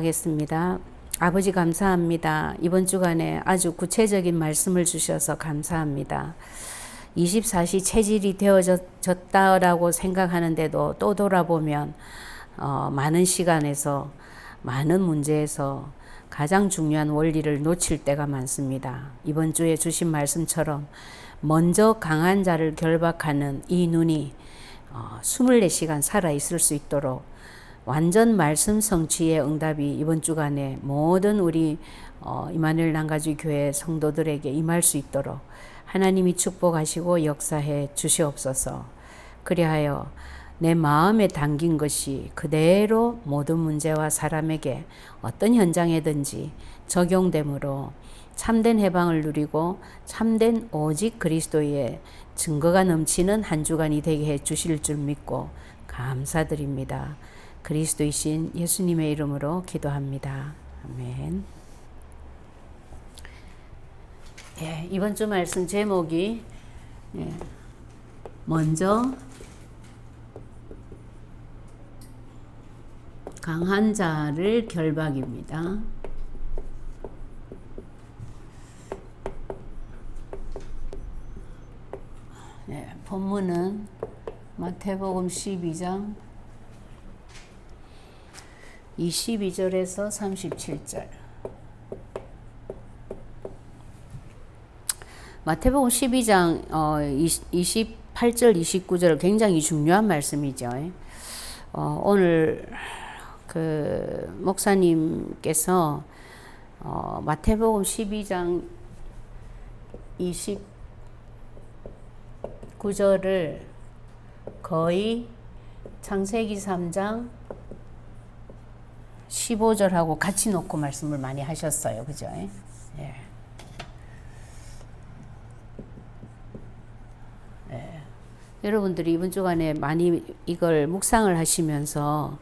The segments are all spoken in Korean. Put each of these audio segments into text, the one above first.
기도하겠습니다. 아버지 감사합니다. 이번 주간에 아주 구체적인 말씀을 주셔서 감사합니다. 24시 체질이 되어졌다라고 생각하는데도 또 돌아보면 많은 시간에서 많은 문제에서 가장 중요한 원리를 놓칠 때가 많습니다. 이번 주에 주신 말씀처럼 먼저 강한 자를 결박하는 이 눈이 24시간 살아있을 수 있도록 완전 말씀 성취의 응답이 이번 주간에 모든 우리 이마누엘 남가주 교회 성도들에게 임할 수 있도록 하나님이 축복하시고 역사해 주시옵소서. 그리하여 내 마음에 담긴 것이 그대로 모든 문제와 사람에게 어떤 현장에든지 적용되므로 참된 해방을 누리고 참된 오직 그리스도의 증거가 넘치는 한 주간이 되게 해 주실 줄 믿고 감사드립니다. 그리스도이신 예수님의 이름으로 기도합니다. 아멘. 예, 이번 주 말씀 제목이 먼저 강한 자를 결박입니다. 본문은 마태복음 12장 22절에서 37절. 마태복음 12장 28절 29절 굉장히 중요한 말씀이죠. 오늘 그 목사님께서 마태복음 12장 29절을 거의 창세기 3장 15절하고 같이 놓고 말씀을 많이 하셨어요. 그죠? 예. 예. 여러분들이 이번 주간에 많이 이걸 묵상을 하시면서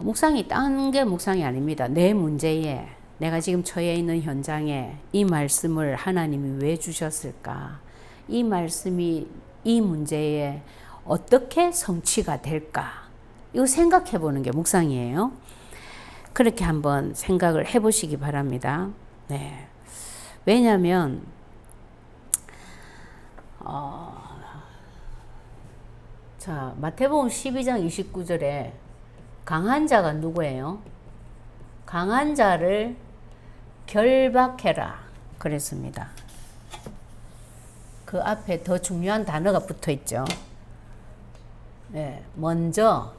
묵상이 딴 게 묵상이 아닙니다. 내 문제에 내가 지금 처해 있는 현장에 이 말씀을 하나님이 왜 주셨을까? 이 말씀이 이 문제에 어떻게 성취가 될까? 이거 생각해 보는 게 묵상이에요. 그렇게 한번 생각을 해 보시기 바랍니다. 네. 왜냐하면 자, 마태복음 12장 29절에 강한 자가 누구예요? 강한 자를 결박해라 그랬습니다. 그 앞에 더 중요한 단어가 붙어 있죠. 네, 먼저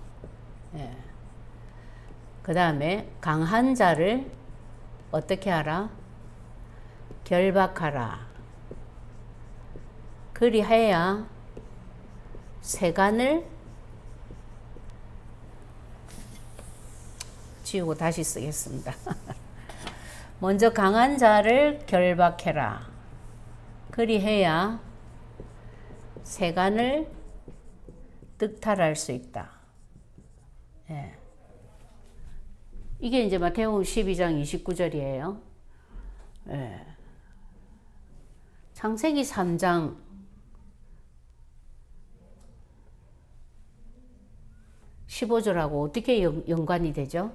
그 다음에 강한 자를 어떻게 하라? 결박하라. 그리하여 세간을 지우고 다시 쓰겠습니다. 먼저 강한 자를 결박해라. 그리해야 세간을 득탈할 수 있다. 예. 이게 이제 마태복음 12장 29절이에요. 예. 창세기 3장 15절하고 어떻게 연관이 되죠?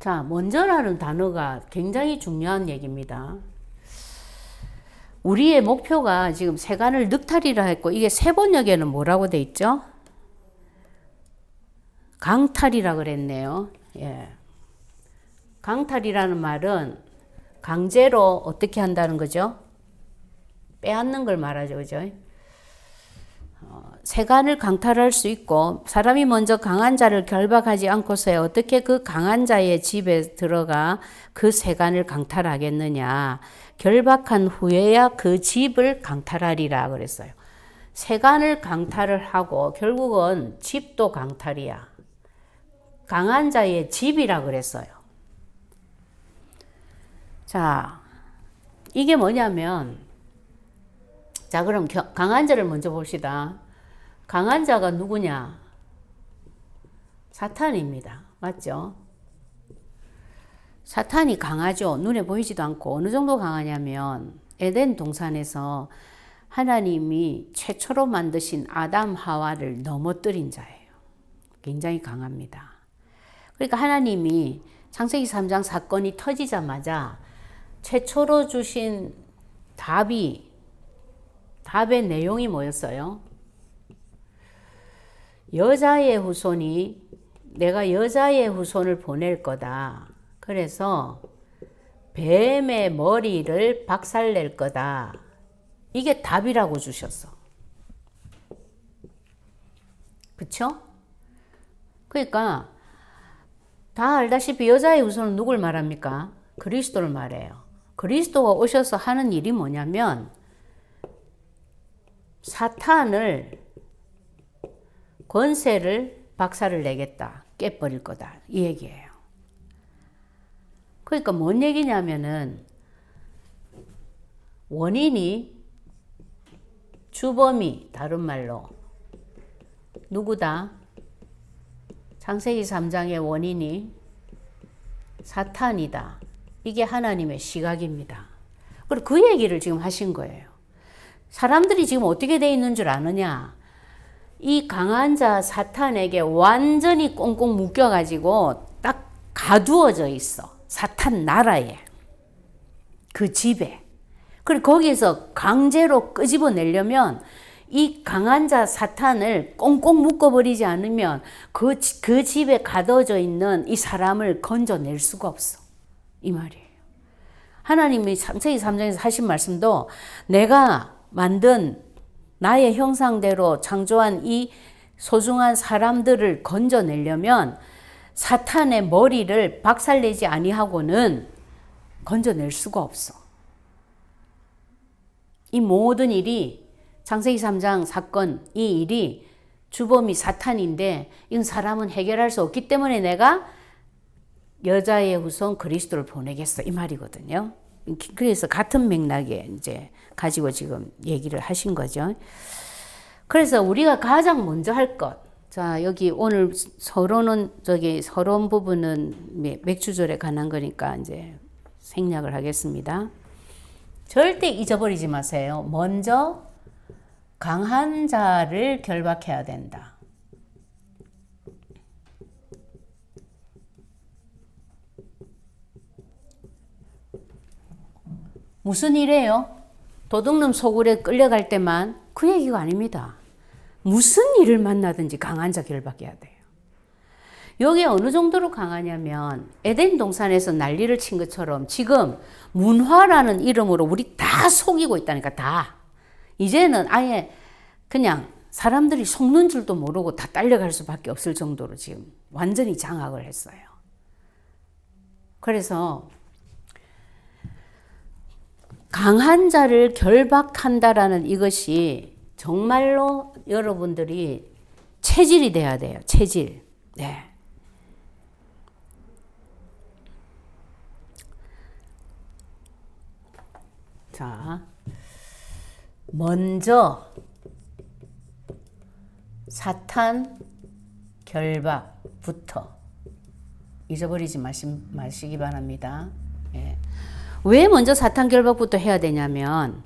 자, 먼저라는 단어가 굉장히 중요한 얘기입니다. 우리의 목표가 지금 세간을 늑탈이라 했고, 이게 세번역에는 뭐라고 돼 있죠? 강탈이라 그랬네요. 예. 강탈이라는 말은 강제로 어떻게 한다는 거죠? 빼앗는 걸 말하죠. 그죠? 세간을 강탈할 수 있고, 사람이 먼저 강한 자를 결박하지 않고서야 어떻게 그 강한 자의 집에 들어가 그 세간을 강탈하겠느냐. 결박한 후에야 그 집을 강탈하리라 그랬어요. 세간을 강탈을 하고 결국은 집도 강탈이야. 강한 자의 집이라 그랬어요. 자, 이게 뭐냐면, 자, 그럼 강한 자를 먼저 봅시다. 강한 자가 누구냐? 사탄입니다. 맞죠? 사탄이 강하죠. 눈에 보이지도 않고. 어느 정도 강하냐면 에덴 동산에서 하나님이 최초로 만드신 아담 하와를 넘어뜨린 자예요. 굉장히 강합니다. 그러니까 하나님이 창세기 3장 사건이 터지자마자 최초로 주신 답의 내용이 뭐였어요? 내가 여자의 후손을 보낼 거다. 그래서 뱀의 머리를 박살낼 거다. 이게 답이라고 주셨어. 그쵸? 그러니까 다 알다시피 여자의 후손은 누굴 말합니까? 그리스도를 말해요. 그리스도가 오셔서 하는 일이 뭐냐면 사탄을 권세를 박살을 내겠다. 깨버릴 거다. 이 얘기예요. 그러니까 뭔 얘기냐면은 원인이 주범이 다른 말로 누구다? 창세기 3장의 원인이 사탄이다. 이게 하나님의 시각입니다. 그리고 그 얘기를 지금 하신 거예요. 사람들이 지금 어떻게 돼 있는 줄 아느냐? 이 강한 자 사탄에게 완전히 꽁꽁 묶여가지고 딱 가두어져 있어. 사탄 나라에. 그 집에. 그리고 거기에서 강제로 끄집어내려면 이 강한 자 사탄을 꽁꽁 묶어버리지 않으면 그 집에 가둬져 있는 이 사람을 건져낼 수가 없어. 이 말이에요. 하나님이 창세기 3장에서 하신 말씀도 내가 만든 나의 형상대로 창조한 이 소중한 사람들을 건져내려면 사탄의 머리를 박살내지 아니하고는 건져낼 수가 없어. 이 모든 일이 창세기 3장 사건, 이 일이 주범이 사탄인데 이건 사람은 해결할 수 없기 때문에 내가 여자의 후손 그리스도를 보내겠어. 이 말이거든요. 그래서 같은 맥락에 이제 가지고 지금 얘기를 하신 거죠. 그래서 우리가 가장 먼저 할 것. 자, 여기 오늘 서론 부분은 맥주절에 관한 거니까 이제 생략을 하겠습니다. 절대 잊어버리지 마세요. 먼저 강한 자를 결박해야 된다. 무슨 일이에요? 도둑놈 소굴에 끌려갈 때만 그 얘기가 아닙니다. 무슨 일을 만나든지 강한 자 결박해야 돼요. 여기 어느 정도로 강하냐면 에덴 동산에서 난리를 친 것처럼 지금 문화라는 이름으로 우리 다 속이고 있다니까. 다. 이제는 아예 그냥 사람들이 속는 줄도 모르고 다 딸려갈 수밖에 없을 정도로 지금 완전히 장악을 했어요. 그래서 강한 자를 결박한다라는 이것이 정말로 여러분들이 체질이 돼야 돼요. 체질. 네. 자, 먼저 사탄 결박부터 잊어버리지 마시기 바랍니다. 예. 왜 먼저 사탄 결박부터 해야 되냐면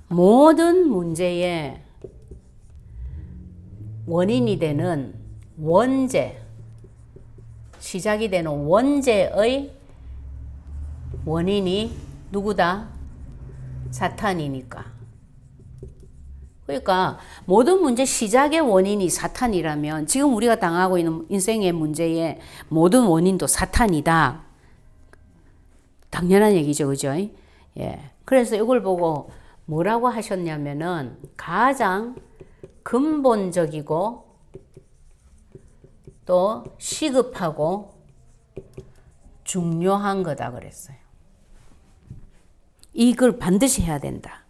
모든 문제의 원인이 되는 원죄, 시작이 되는 원죄의 원인이 누구다? 사탄이니까. 그러니까 모든 문제 시작의 원인이 사탄이라면 지금 우리가 당하고 있는 인생의 문제의 모든 원인도 사탄이다. 당연한 얘기죠. 그죠? 예. 그래서 이걸 보고 뭐라고 하셨냐면은 가장 근본적이고 또 시급하고 중요한 거다 그랬어요. 이걸 반드시 해야 된다.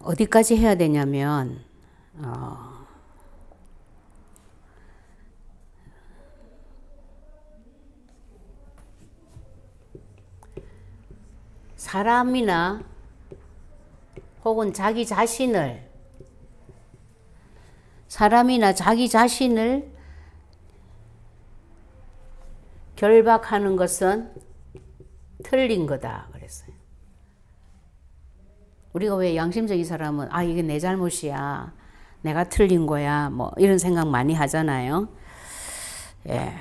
어디까지 해야 되냐면 사람이나 혹은 자기 자신을 결박하는 것은 틀린 거다 그랬어요. 우리가 왜 양심적인 사람은 이게 내 잘못이야. 내가 틀린 거야. 뭐 이런 생각 많이 하잖아요. 예.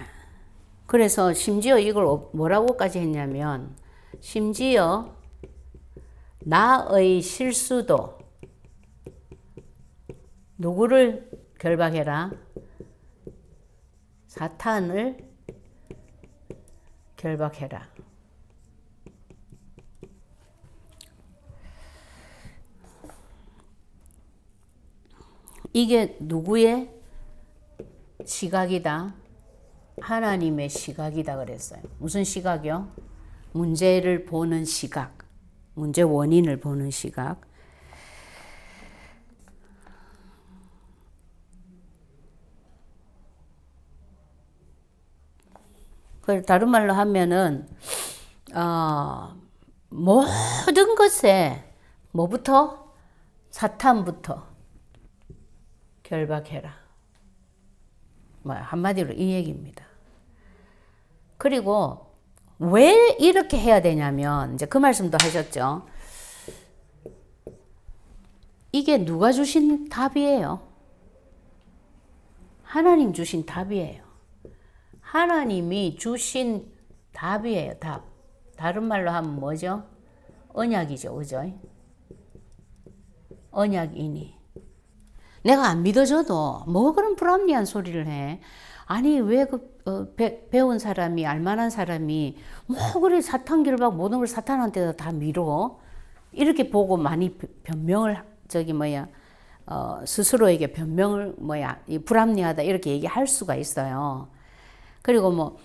그래서 심지어 이걸 뭐라고까지 했냐면 심지어 나의 실수도 누구를 결박해라? 사탄을 결박해라. 이게 누구의 시각이다? 하나님의 시각이다 그랬어요. 무슨 시각이요? 문제를 보는 시각. 문제 원인을 보는 시각. 다른 말로 하면은 모든 것에 뭐부터? 사탄부터 결박해라. 한마디로 이 얘기입니다. 그리고 왜 이렇게 해야 되냐면 이제 그 말씀도 하셨죠. 이게 누가 주신 답이에요? 하나님 주신 답이에요. 하나님이 주신 답이에요. 답. 다른 말로 하면 뭐죠? 언약이죠. 그죠? 언약이니. 내가 안 믿어줘도 뭐 그런 불합리한 소리를 해. 아니 왜 배운 사람이 알만한 사람이 뭐 그래 사탄 결박 모든 걸 사탄한테 다 밀어. 이렇게 보고 많이 변명을 스스로에게 변명을 불합리하다 이렇게 얘기할 수가 있어요. 그리고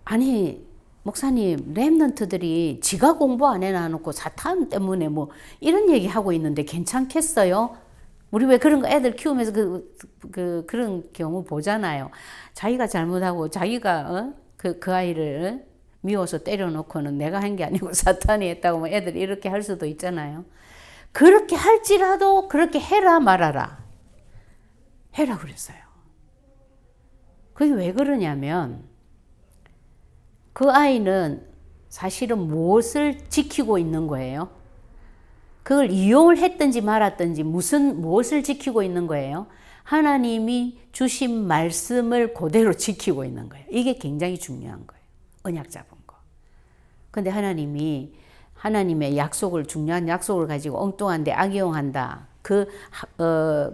아니 목사님 렘넌트들이 지가 공부 안 해놔놓고 사탄 때문에 뭐 이런 얘기 하고 있는데 괜찮겠어요? 우리 왜 그런 거 애들 키우면서 그런 경우 보잖아요. 자기가 잘못하고 자기가 그 아이를 미워서 때려놓고는 내가 한 게 아니고 사탄이 했다고 뭐 애들이 이렇게 할 수도 있잖아요. 그렇게 할지라도 그렇게 해라 말아라. 해라 그랬어요. 그게 왜 그러냐면 그 아이는 사실은 무엇을 지키고 있는 거예요? 그걸 이용을 했든지 말았든지 무엇을 지키고 있는 거예요? 하나님이 주신 말씀을 그대로 지키고 있는 거예요. 이게 굉장히 중요한 거예요. 언약 잡은 거. 근데 하나님의 약속을, 중요한 약속을 가지고 엉뚱한데 악용한다.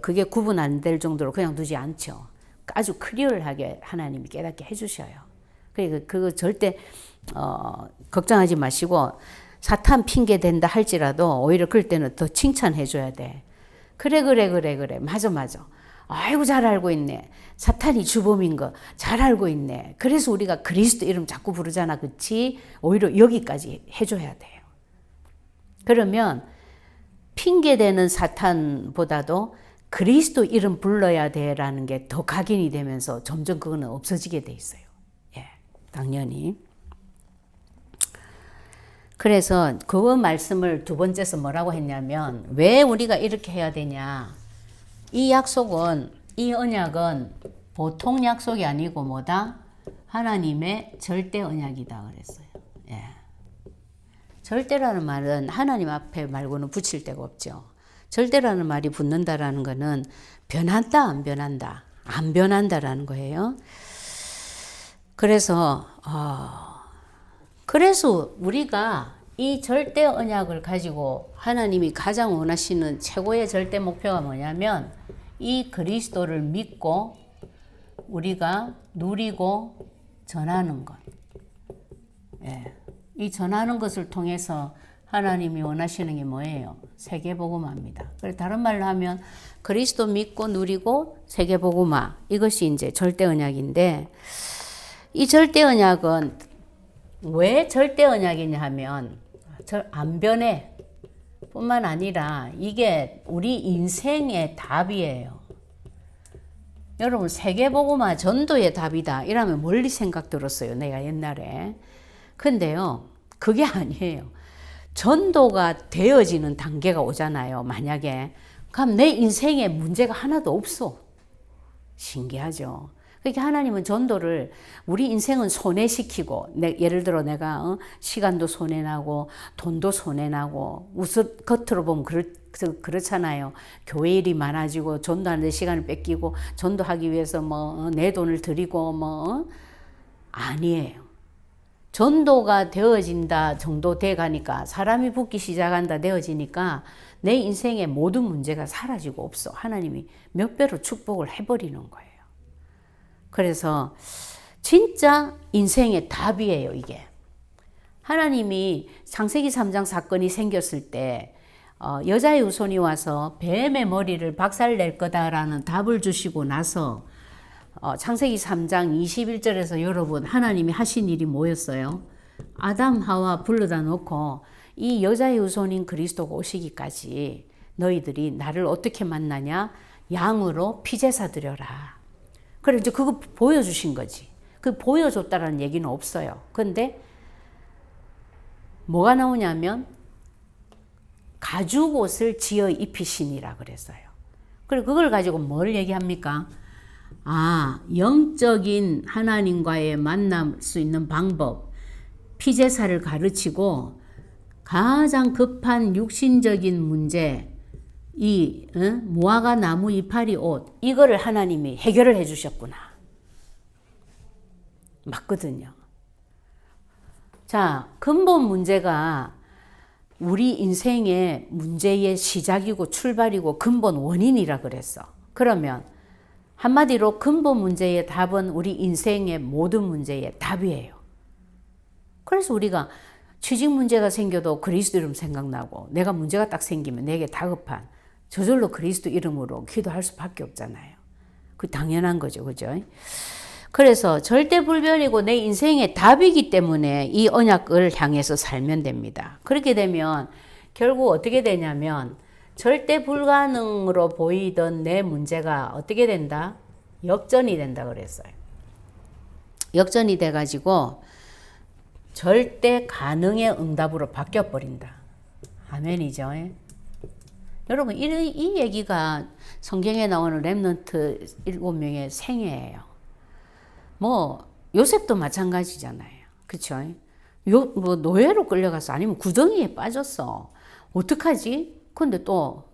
그게 구분 안 될 정도로 그냥 두지 않죠. 아주 클리어하게 하나님이 깨닫게 해주셔요. 그러니까 그거 절대 걱정하지 마시고 사탄 핑계 댄다 할지라도 오히려 그럴 때는 더 칭찬해 줘야 돼. 그래. 맞아. 아이고 잘 알고 있네. 사탄이 주범인 거 잘 알고 있네. 그래서 우리가 그리스도 이름 자꾸 부르잖아. 그치? 오히려 여기까지 해줘야 돼요. 그러면 핑계대는 사탄보다도 그리스도 이름 불러야 돼라는 게 더 각인이 되면서 점점 그거는 없어지게 돼 있어요. 예, 당연히. 그래서 그 말씀을 두 번째서 뭐라고 했냐면 왜 우리가 이렇게 해야 되냐. 이 약속은, 이 언약은 보통 약속이 아니고 뭐다? 하나님의 절대 언약이다 그랬어요. 예. 절대라는 말은 하나님 앞에 말고는 붙일 데가 없죠. 절대라는 말이 붙는다라는 거는 변한다, 안 변한다, 안 변한다라는 거예요. 그래서 우리가 이 절대 언약을 가지고 하나님이 가장 원하시는 최고의 절대 목표가 뭐냐면 이 그리스도를 믿고 우리가 누리고 전하는 것. 예. 이 전하는 것을 통해서 하나님이 원하시는 게 뭐예요? 세계복음화입니다. 다른 말로 하면 그리스도 믿고 누리고 세계복음화. 이것이 이제 절대 언약인데 이 절대 언약은 왜 절대 언약이냐 하면 안 변해 뿐만 아니라 이게 우리 인생의 답이에요. 여러분 세계복음화 전도의 답이다 이러면 멀리 생각 들었어요. 내가 옛날에. 근데요 그게 아니에요. 전도가 되어지는 단계가 오잖아요. 만약에. 그럼 내 인생에 문제가 하나도 없어. 신기하죠. 그러니까 하나님은 전도를 우리 인생은 손해시키고 예를 들어 내가 시간도 손해나고 돈도 손해나고 겉으로 보면 그렇잖아요. 교회 일이 많아지고 전도하는 시간을 뺏기고 전도하기 위해서 뭐 내 돈을 들이고 뭐 아니에요. 전도가 되어진다 정도 돼 가니까 사람이 붙기 시작한다 되어지니까 내 인생의 모든 문제가 사라지고 없어. 하나님이 몇 배로 축복을 해버리는 거예요. 그래서 진짜 인생의 답이에요, 이게. 하나님이 창세기 3장 사건이 생겼을 때 여자의 후손이 와서 뱀의 머리를 박살낼 거다라는 답을 주시고 나서 창세기 3장 21절에서 여러분 하나님이 하신 일이 뭐였어요? 아담 하와 불러다 놓고 이 여자의 후손인 그리스도가 오시기까지 너희들이 나를 어떻게 만나냐? 양으로 피제사 드려라. 그래 이제 그거 보여주신 거지. 그 보여줬다라는 얘기는 없어요. 근데 뭐가 나오냐면 가죽 옷을 지어 입히시니라 그랬어요. 그리고 그걸 가지고 뭘 얘기합니까? 영적인 하나님과의 만날 수 있는 방법, 피제사를 가르치고 가장 급한 육신적인 문제, 이 무화과 나무 이파리 옷, 이거를 하나님이 해결을 해주셨구나. 맞거든요. 자, 근본 문제가 우리 인생의 문제의 시작이고 출발이고 근본 원인이라 그랬어. 그러면 한마디로 근본 문제의 답은 우리 인생의 모든 문제의 답이에요. 그래서 우리가 취직 문제가 생겨도 그리스도 이름 생각나고 내가 문제가 딱 생기면 내게 다급한 저절로 그리스도 이름으로 기도할 수밖에 없잖아요. 그 당연한 거죠. 그죠? 그래서 절대불변이고 내 인생의 답이기 때문에 이 언약을 향해서 살면 됩니다. 그렇게 되면 결국 어떻게 되냐면 절대 불가능으로 보이던 내 문제가 어떻게 된다? 역전이 된다 그랬어요. 역전이 돼가지고 절대 가능의 응답으로 바뀌어버린다. 아멘이죠. 여러분 이 얘기가 성경에 나오는 렘넌트 7명의 생애예요. 뭐 요셉도 마찬가지잖아요. 그렇죠? 뭐 노예로 끌려가서 아니면 구덩이에 빠졌어. 어떡하지? 근데 또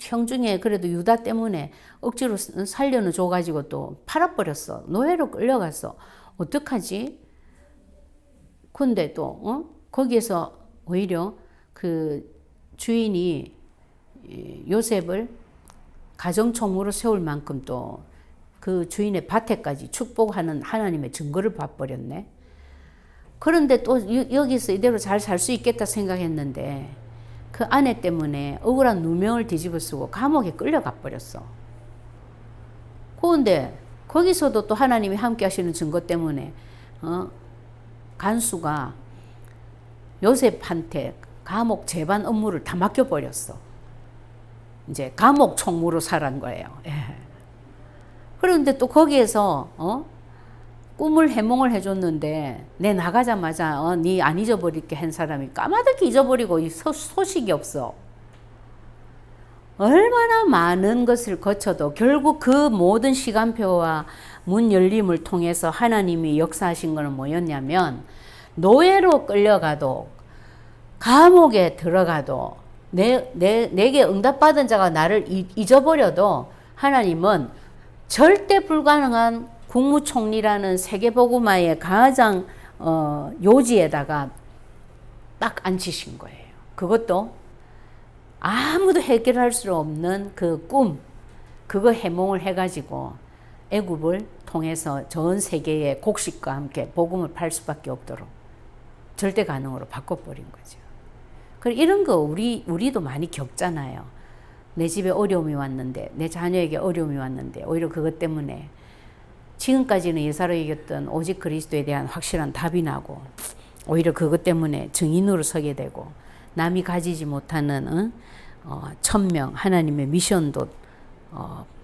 형 중에 그래도 유다 때문에 억지로 살려는 줘가지고 또 팔아버렸어. 노예로 끌려갔어. 어떡하지? 근데 또 거기에서 오히려 그 주인이 요셉을 가정총무로 세울 만큼 또 그 주인의 밭에까지 축복하는 하나님의 증거를 봐버렸네. 그런데 또 여기서 이대로 잘 살 수 있겠다 생각했는데 그 아내 때문에 억울한 누명을 뒤집어쓰고 감옥에 끌려가 버렸어. 그런데 거기서도 또 하나님이 함께 하시는 증거 때문에 간수가 요셉한테 감옥 재반 업무를 다 맡겨버렸어. 이제 감옥 총무로 살은 거예요. 그런데 또 거기에서 꿈을 해몽을 해줬는데 내 나가자마자 니 안 잊어버릴게 한 사람이 까마득히 잊어버리고 소식이 없어. 얼마나 많은 것을 거쳐도 결국 그 모든 시간표와 문 열림을 통해서 하나님이 역사하신 것은 뭐였냐면 노예로 끌려가도 감옥에 들어가도 내게 응답받은 자가 나를 잊어버려도 하나님은 절대 불가능한 국무총리라는 세계복음화의 가장 요지에다가 딱 앉히신 거예요. 그것도 아무도 해결할 수 없는 그 꿈, 그거 해몽을 해가지고 애굽을 통해서 전 세계의 곡식과 함께 복음을 팔 수밖에 없도록 절대 가능으로 바꿔버린 거죠. 그리고 이런 거 우리도 많이 겪잖아요. 내 집에 어려움이 왔는데, 내 자녀에게 어려움이 왔는데 오히려 그것 때문에 지금까지는 예사로 이겼던 오직 그리스도에 대한 확실한 답이 나고 오히려 그것 때문에 증인으로 서게 되고 남이 가지지 못하는 천명 하나님의 미션도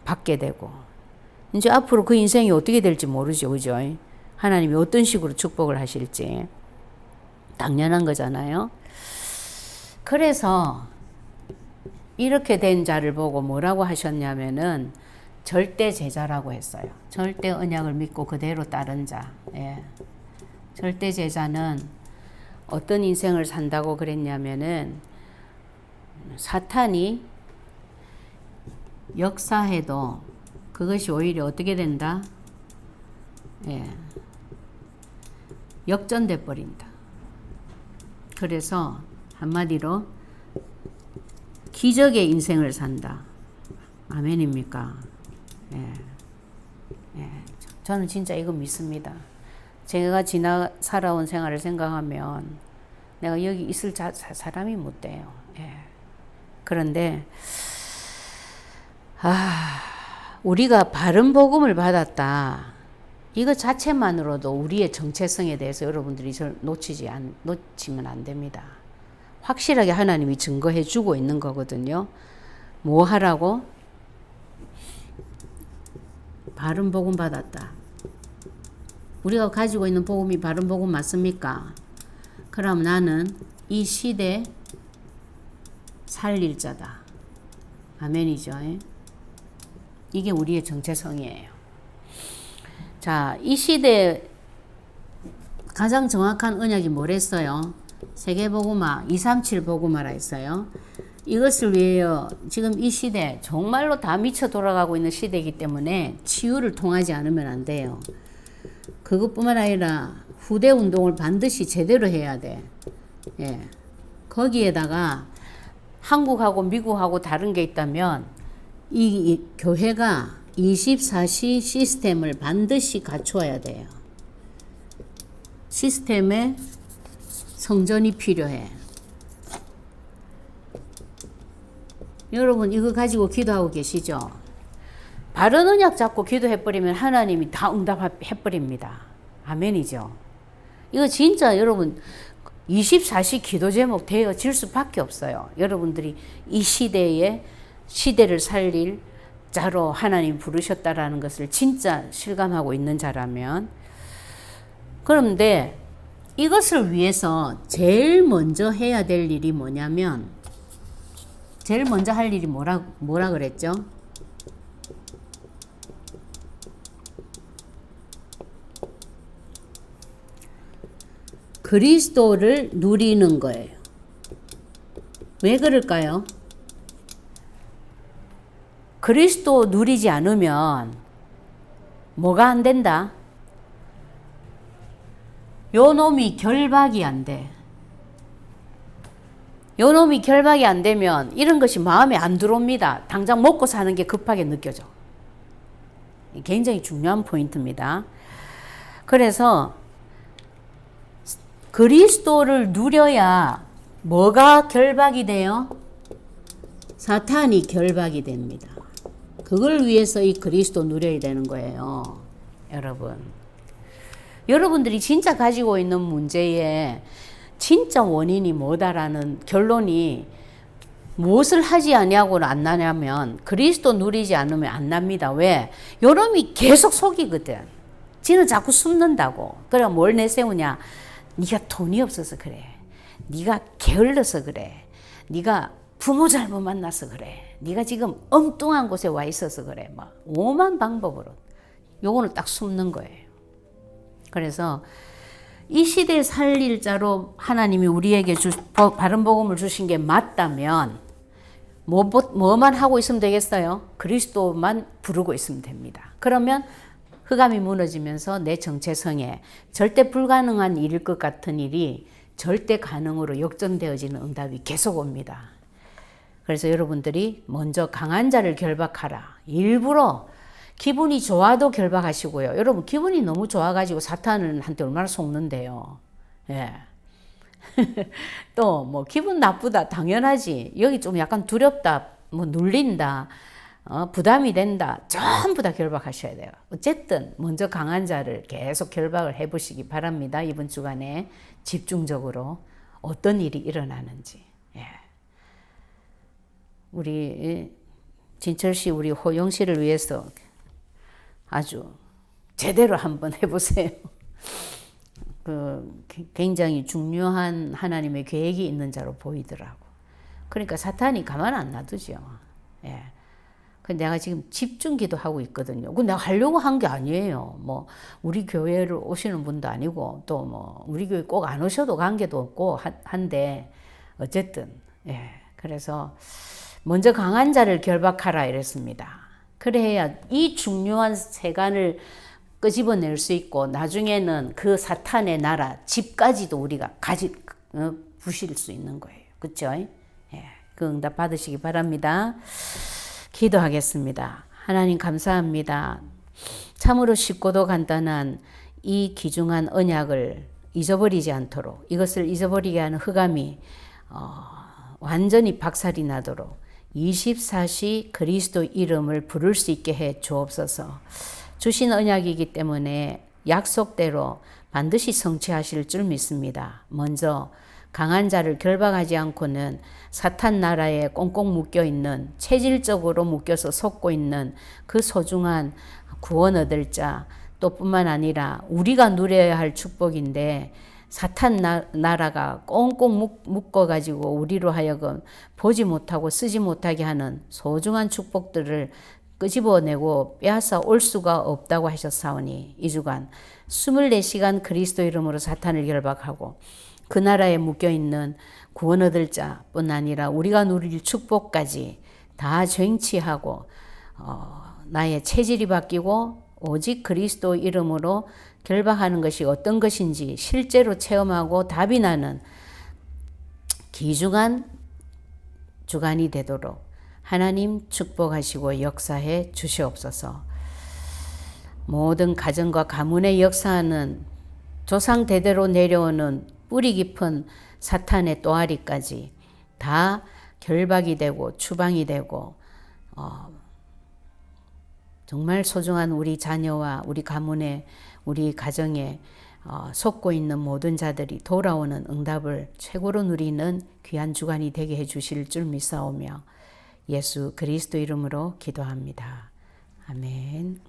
받게 되고 이제 앞으로 그 인생이 어떻게 될지 모르죠. 그죠? 하나님이 어떤 식으로 축복을 하실지 당연한 거잖아요. 그래서 이렇게 된 자를 보고 뭐라고 하셨냐면은 절대 제자라고 했어요. 절대 언약을 믿고 그대로 따른 자. 예. 절대 제자는 어떤 인생을 산다고 그랬냐면은 사탄이 역사해도 그것이 오히려 어떻게 된다? 예, 역전돼 버린다. 그래서 한마디로 기적의 인생을 산다. 아멘입니까? 예. 예. 저는 진짜 이거 믿습니다. 제가 살아온 생활을 생각하면 내가 여기 있을 사람이 못 돼요. 예. 그런데 우리가 바른 복음을 받았다. 이거 자체만으로도 우리의 정체성에 대해서 여러분들이 놓치면 안 됩니다. 확실하게 하나님이 증거해 주고 있는 거거든요. 뭐 하라고? 바른 복음 받았다. 우리가 가지고 있는 복음이 바른 복음 맞습니까? 그럼 나는 이 시대 살릴 자다. 아멘이죠. 이게 우리의 정체성이에요. 자, 이 시대에 가장 정확한 언약이 뭐랬어요? 세계복음화 237 복음화라 했어요. 이것을 위하여 지금 이 시대 정말로 다 미쳐 돌아가고 있는 시대이기 때문에 치유를 통하지 않으면 안 돼요. 그것뿐만 아니라 후대 운동을 반드시 제대로 해야 돼. 예. 거기에다가 한국하고 미국하고 다른 게 있다면 이 교회가 24시 시스템을 반드시 갖추어야 돼요. 시스템에 성전이 필요해. 여러분 이거 가지고 기도하고 계시죠? 바른 언약 잡고 기도해버리면 하나님이 다 응답해버립니다. 아멘이죠. 이거 진짜 여러분 24시 기도 제목 되어질 수밖에 없어요. 여러분들이 이 시대를 살릴 자로 하나님 부르셨다라는 것을 진짜 실감하고 있는 자라면. 그런데 이것을 위해서 제일 먼저 해야 될 일이 뭐냐면, 제일 먼저 할 일이 뭐라 그랬죠? 그리스도를 누리는 거예요. 왜 그럴까요? 그리스도 누리지 않으면 뭐가 안 된다? 요 놈이 결박이 안 돼. 요 놈이 결박이 안 되면 이런 것이 마음에 안 들어옵니다. 당장 먹고 사는 게 급하게 느껴져. 굉장히 중요한 포인트입니다. 그래서 그리스도를 누려야 뭐가 결박이 돼요? 사탄이 결박이 됩니다. 그걸 위해서 이 그리스도 누려야 되는 거예요. 여러분. 여러분들이 진짜 가지고 있는 문제의 진짜 원인이 뭐다라는 결론이 무엇을 하지 아니하고는 안 나냐면 그리스도 누리지 않으면 안 납니다. 왜? 요놈이 계속 속이거든. 지는 자꾸 숨는다고. 그래 뭘 내세우냐? 네가 돈이 없어서 그래. 네가 게을러서 그래. 네가 부모 잘못 만나서 그래. 네가 지금 엉뚱한 곳에 와 있어서 그래. 막 오만 방법으로. 요거는 딱 숨는 거예요. 그래서 이 시대에 살릴 자로 하나님이 우리에게 바른 복음을 주신 게 맞다면 뭐만 하고 있으면 되겠어요? 그리스도만 부르고 있으면 됩니다. 그러면 흑암이 무너지면서 내 정체성에 절대 불가능한 일일 것 같은 일이 절대 가능으로 역전되어지는 응답이 계속 옵니다. 그래서 여러분들이 먼저 강한 자를 결박하라. 일부러 기분이 좋아도 결박하시고요. 여러분 기분이 너무 좋아가지고 사탄한테 얼마나 속는데요. 예. 또 뭐 기분 나쁘다 당연하지. 여기 좀 약간 두렵다, 뭐 눌린다, 부담이 된다. 전부 다 결박하셔야 돼요. 어쨌든 먼저 강한 자를 계속 결박을 해보시기 바랍니다. 이번 주간에 집중적으로 어떤 일이 일어나는지. 예. 우리 진철 씨, 우리 호영 씨를 위해서 아주 제대로 한번 해보세요. 굉장히 중요한 하나님의 계획이 있는 자로 보이더라고. 그러니까 사탄이 가만 안 놔두죠. 예. 근데 내가 지금 집중 기도하고 있거든요. 그 내가 하려고 한 게 아니에요. 뭐 우리 교회를 오시는 분도 아니고 또 뭐 우리 교회 꼭 안 오셔도 관계도 없고 한데 어쨌든 예. 그래서 먼저 강한 자를 결박하라 이랬습니다. 그래야 이 중요한 세간을 끄집어낼 수 있고 나중에는 그 사탄의 나라 집까지도 우리가 부실 수 있는 거예요. 그렇죠? 예, 그 응답 받으시기 바랍니다. 기도하겠습니다. 하나님 감사합니다. 참으로 쉽고도 간단한 이 귀중한 언약을 잊어버리지 않도록, 이것을 잊어버리게 하는 흑암이 완전히 박살이 나도록 24시 그리스도 이름을 부를 수 있게 해 주옵소서. 주신 언약이기 때문에 약속대로 반드시 성취하실 줄 믿습니다. 먼저 강한 자를 결박하지 않고는 사탄 나라에 꽁꽁 묶여 있는, 체질적으로 묶여서 속고 있는 그 소중한 구원 얻을 자, 또 뿐만 아니라 우리가 누려야 할 축복인데 사탄 나라가 꽁꽁 묶어가지고 우리로 하여금 보지 못하고 쓰지 못하게 하는 소중한 축복들을 끄집어내고 빼앗아 올 수가 없다고 하셨사오니 이 주간 24시간 그리스도 이름으로 사탄을 결박하고 그 나라에 묶여있는 구원 얻을 자뿐 아니라 우리가 누릴 축복까지 다 쟁취하고 나의 체질이 바뀌고 오직 그리스도 이름으로 결박하는 것이 어떤 것인지 실제로 체험하고 답이 나는 귀중한 주간이 되도록 하나님 축복하시고 역사해 주시옵소서. 모든 가정과 가문의 역사하는 조상 대대로 내려오는 뿌리 깊은 사탄의 또아리까지 다 결박이 되고 추방이 되고 정말 소중한 우리 자녀와 우리 가문에 우리 가정에 속고 있는 모든 자들이 돌아오는 응답을 최고로 누리는 귀한 주간이 되게 해 주실 줄 믿사오며 예수 그리스도 이름으로 기도합니다. 아멘.